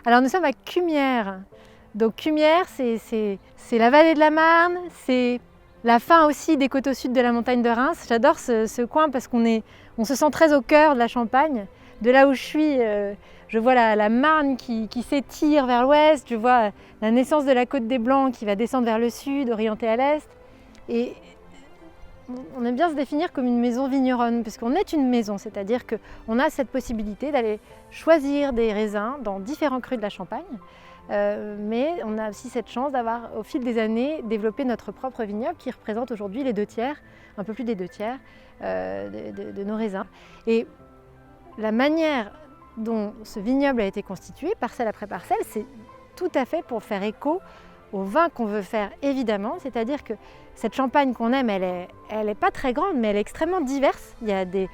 Alors nous sommes à Cumières. Donc Cumières, c'est la vallée de la Marne, c'est la fin aussi des côtes au sud de la montagne de Reims. J'adore ce coin parce on se sent très au cœur de la Champagne. De là où je suis, je vois la Marne qui s'étire vers l'ouest, je vois la naissance de la côte des Blancs qui va descendre vers le sud, orientée à l'est. Et on aime bien se définir comme une maison vigneronne, puisqu'on est une maison, c'est-à-dire qu'on a cette possibilité d'aller choisir des raisins dans différents crus de la Champagne, mais on a aussi cette chance d'avoir, au fil des années, développé notre propre vignoble qui représente aujourd'hui les 2/3, un peu plus des 2/3 de nos raisins. Et la manière dont ce vignoble a été constitué, parcelle après parcelle, c'est tout à fait pour faire écho au vin qu'on veut faire, évidemment. C'est-à-dire que cette Champagne qu'on aime, elle est pas très grande, mais elle est extrêmement diverse. Il y a des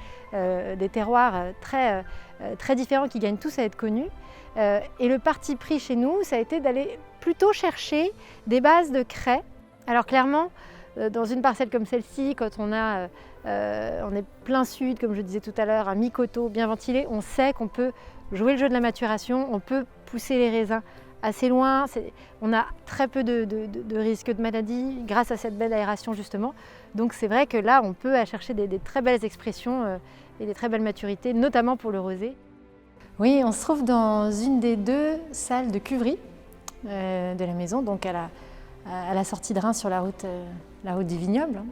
terroirs très différents qui gagnent tous à être connus. Et le parti pris chez nous, ça a été d'aller plutôt chercher des bases de crais. Alors clairement, dans une parcelle comme celle-ci, quand on est plein sud, comme je disais tout à l'heure, un mi-coteau bien ventilé, on sait qu'on peut jouer le jeu de la maturation, on peut pousser les raisins assez loin, on a très peu de risques de maladie grâce à cette belle aération justement. Donc c'est vrai que là on peut aller chercher des très belles expressions et des très belles maturités, notamment pour le rosé. Oui, on se trouve dans une des 2 salles de cuverie de la maison, donc à la sortie de Reims sur la route du vignoble,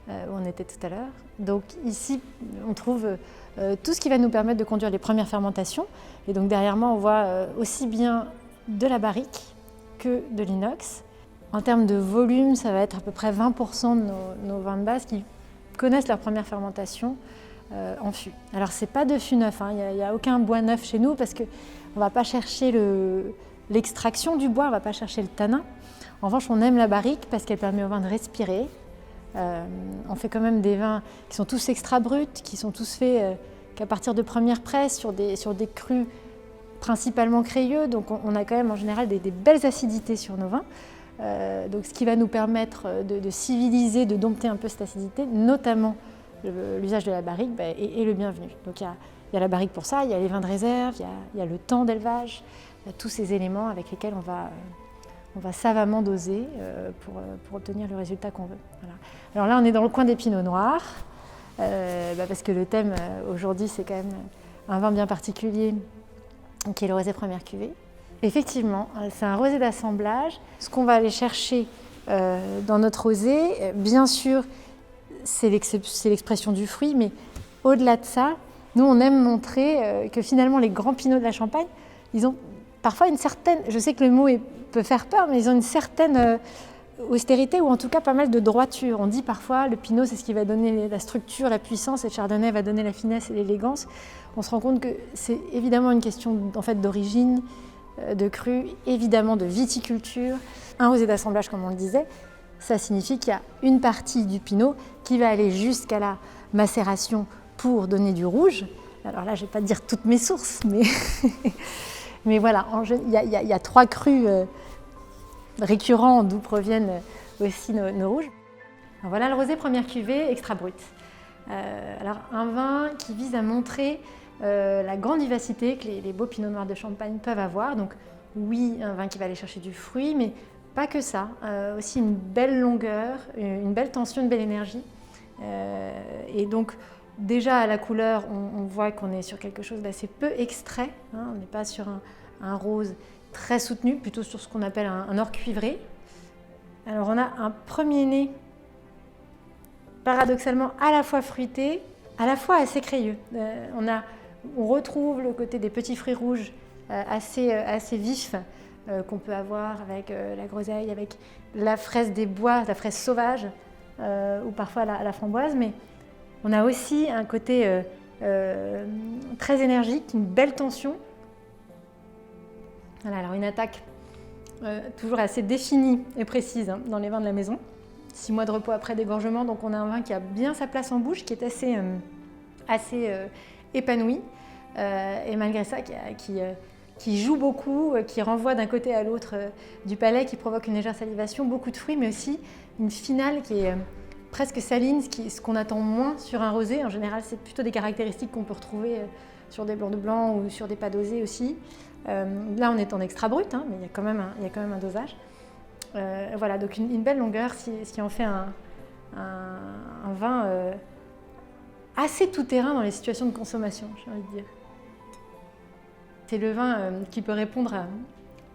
où on était tout à l'heure. Donc ici on trouve tout ce qui va nous permettre de conduire les premières fermentations. Et donc derrière moi on voit aussi bien de la barrique que de l'inox. En termes de volume, ça va être à peu près 20% de nos vins de base qui connaissent leur première fermentation en fût. Alors c'est pas de fût neuf, il n'y a aucun bois neuf chez nous parce qu'on ne va pas chercher l'extraction du bois, on ne va pas chercher le tanin. En revanche, on aime la barrique parce qu'elle permet au vin de respirer. On fait quand même des vins qui sont tous extra bruts, qui sont tous faits qu'à partir de première presse sur des crus principalement crayeux, donc on a quand même en général des belles acidités sur nos vins. Donc ce qui va nous permettre de civiliser, de dompter un peu cette acidité, notamment l'usage de la barrique est le bienvenu. Donc il y a la barrique pour ça, il y a les vins de réserve, il y a le temps d'élevage, il y a tous ces éléments avec lesquels on va savamment doser pour obtenir le résultat qu'on veut. Voilà. Alors là on est dans le coin des pinots noirs, parce que le thème aujourd'hui c'est quand même un vin bien particulier qui est le rosé première cuvée. Effectivement, c'est un rosé d'assemblage. Ce qu'on va aller chercher dans notre rosé, bien sûr, c'est l'expression du fruit, mais au-delà de ça, nous, on aime montrer que finalement, les grands pinots de la Champagne, ils ont parfois une certaine, je sais que le mot peut faire peur, mais ils ont une certaine austérité ou en tout cas pas mal de droiture. On dit parfois le pinot, c'est ce qui va donner la structure, la puissance, et le chardonnay va donner la finesse et l'élégance. On se rend compte que c'est évidemment une question en fait, d'origine, de cru, évidemment de viticulture. Un rosé d'assemblage, comme on le disait, ça signifie qu'il y a une partie du pinot qui va aller jusqu'à la macération pour donner du rouge. Alors là, je ne vais pas dire toutes mes sources, mais voilà, il y a 3 crus récurrents d'où proviennent aussi nos rouges. Alors voilà le rosé première cuvée extra brut. Alors un vin qui vise à montrer la grande vivacité que les beaux pinots noirs de Champagne peuvent avoir. Donc oui, un vin qui va aller chercher du fruit, mais pas que ça. Aussi une belle longueur, une belle tension, une belle énergie. Et donc déjà à la couleur, on voit qu'on est sur quelque chose d'assez peu extrait. On n'est pas sur un rose très soutenu, plutôt sur ce qu'on appelle un or cuivré. Alors on a un premier nez paradoxalement à la fois fruité, à la fois assez crayeux. On retrouve le côté des petits fruits rouges assez vifs qu'on peut avoir avec la groseille, avec la fraise des bois, la fraise sauvage ou parfois la framboise, mais on a aussi un côté très énergique, une belle tension. Voilà, alors une attaque toujours assez définie et précise dans les vins de la maison. 6 mois de repos après dégorgement, donc on a un vin qui a bien sa place en bouche, qui est assez épanoui, et malgré ça qui joue beaucoup, qui renvoie d'un côté à l'autre du palais, qui provoque une légère salivation, beaucoup de fruits, mais aussi une finale qui est presque saline, ce qu'on attend moins sur un rosé. En général, c'est plutôt des caractéristiques qu'on peut retrouver sur des blancs de blanc ou sur des pas dosés aussi. Là, on est en extra brut, hein, mais il y a quand même un dosage. Voilà, donc une belle longueur, ce qui en fait un vin assez tout-terrain dans les situations de consommation, j'ai envie de dire. C'est le vin qui peut répondre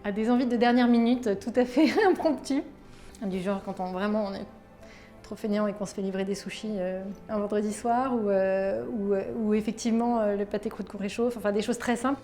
à des envies de dernière minute tout à fait impromptues. Du genre quand on est trop fainéant et qu'on se fait livrer des sushis un vendredi soir ou effectivement le pâté croûte qu'on réchauffe, enfin des choses très simples.